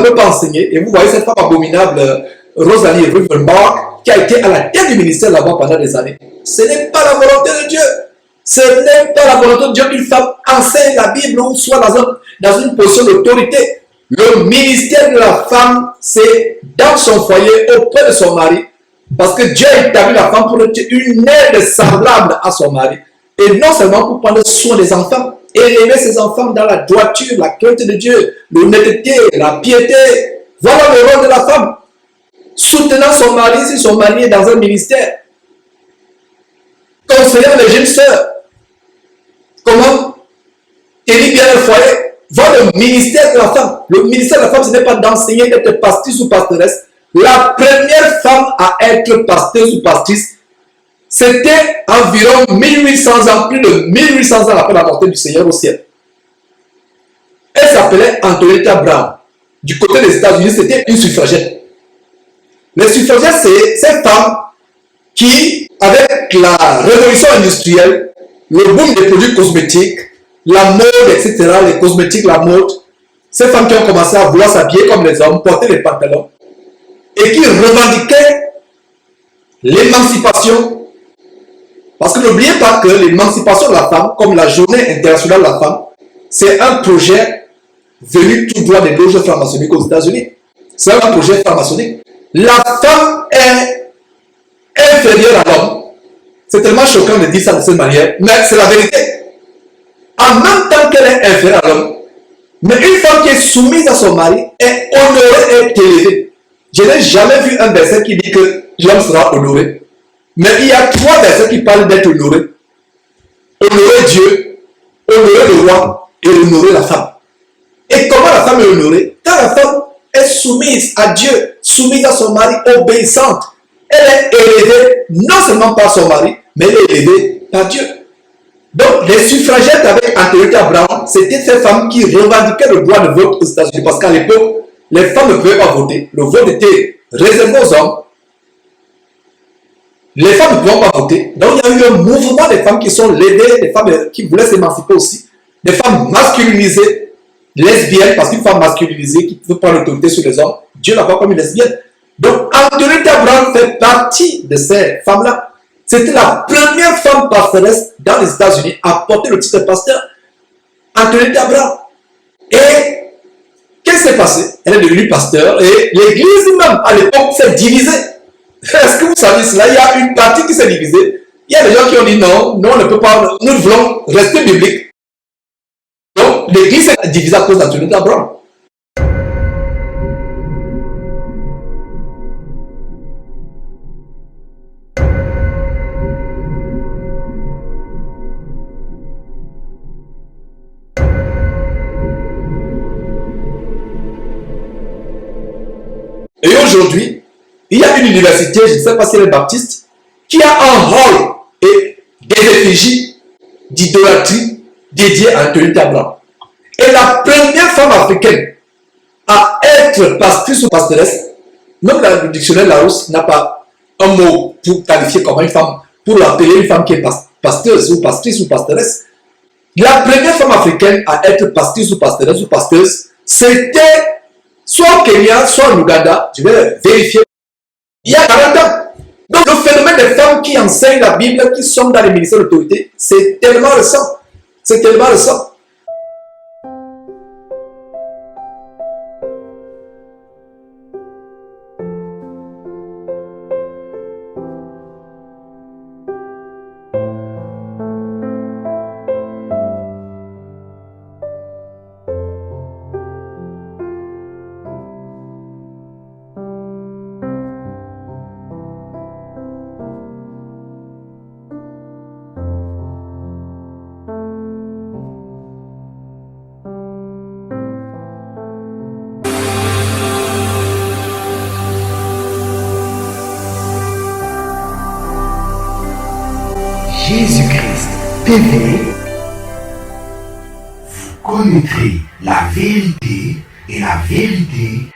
veut pas enseigner. Et vous voyez cette femme abominable, Rosalie Rivenbach, qui a été à la tête du ministère là-bas pendant des années. Ce n'est pas la volonté de Dieu. Ce n'est pas la volonté de Dieu qu'une femme enseigne la Bible ou soit dans une position d'autorité. Le ministère de la femme, c'est dans son foyer, auprès de son mari. Parce que Dieu a établi la femme pour être une aide semblable à son mari. Et non seulement pour prendre soin des enfants, élever ses enfants dans la droiture, la crainte de Dieu, l'honnêteté, la piété. Voilà le rôle de la femme. Soutenant son mari si son mari est dans un ministère. Conseillant les jeunes sœurs. Comment tenir bien le foyer. Voilà le ministère de la femme. Le ministère de la femme, ce n'est pas d'enseigner, d'être pastrice ou pastoresse. La première femme à être pasteur ou pastrice, c'était environ 1800 ans, plus de 1800 ans après la montée du Seigneur au ciel. Elle s'appelait Antonetta Brown. Du côté des États-Unis, c'était une suffragette. Les suffragettes, c'est ces femmes qui, avec la révolution industrielle, le boom des produits cosmétiques, la mode, etc., les cosmétiques, la mode, ces femmes qui ont commencé à vouloir s'habiller comme les hommes, porter les pantalons, et qui revendiquaient l'émancipation. Parce que n'oubliez pas que l'émancipation de la femme, comme la journée internationale de la femme, c'est un projet venu tout droit des loges franc-maçonniques aux États-Unis. C'est un projet franc-maçonnique. La femme est inférieure à l'homme. C'est tellement choquant de dire ça de cette manière, mais c'est la vérité. En même temps qu'elle est inférieure à l'homme, mais une femme qui est soumise à son mari est honorée et élevée. Je n'ai jamais vu un verset qui dit que l'homme sera honoré. Mais il y a 3 versets qui parlent d'être honoré. Honorer Dieu, honorer le roi et honorer la femme. Et comment la femme est honorée? Quand la femme est soumise à Dieu, soumise à son mari, obéissante, elle est élevée non seulement par son mari, mais elle est élevée par Dieu. Donc, les suffragettes avec Antonetta Brown, c'était ces femmes qui revendiquaient le droit de vote aux États-Unis. Parce qu'à l'époque, les femmes ne pouvaient pas voter. Le vote était réservé aux hommes. Les femmes ne pouvaient pas voter. Donc, il y a eu un mouvement des femmes qui sont levées, des femmes qui voulaient s'émanciper aussi. Des femmes masculinisées, lesbiennes, parce qu'une femme masculinisée qui veut prendre l'autorité sur les hommes, Dieu l'a pas comme une lesbienne. Donc, Antonetta Brown fait partie de ces femmes-là. C'était la première femme pastoresse dans les États-Unis à porter le titre de pasteur. Antonetta Brown. Et qu'est-ce qui s'est passé? Elle est devenue pasteur et l'église même à l'époque s'est divisée. Est-ce que vous savez cela? Il y a une partie qui s'est divisée. Il y a des gens qui ont dit non, nous on ne peut pas, nous voulons rester bibliques. Donc l'église s'est divisée à cause d'Antonetta Brown. Et aujourd'hui, il y a une université, je ne sais pas si elle est baptiste, qui a un hall et des effigies d'idolâtrie dédiées à Antonetta Brown. Et la première femme africaine à être pastrice ou pastoresse, même le dictionnaire Larousse n'a pas un mot pour qualifier comme une femme, pour l'appeler une femme qui est pasteuse ou pastrice ou pastoresse. La première femme africaine à être pastrice ou pasteuse, c'était soit au Kenya, soit en Ouganda, je vais vérifier, il y a 40 ans. Donc le phénomène des femmes qui enseignent la Bible, qui sont dans les ministères d'autorité, c'est tellement récent. C'est tellement récent. Jésus-Christ TV, vous connaîtrez la vérité et la vérité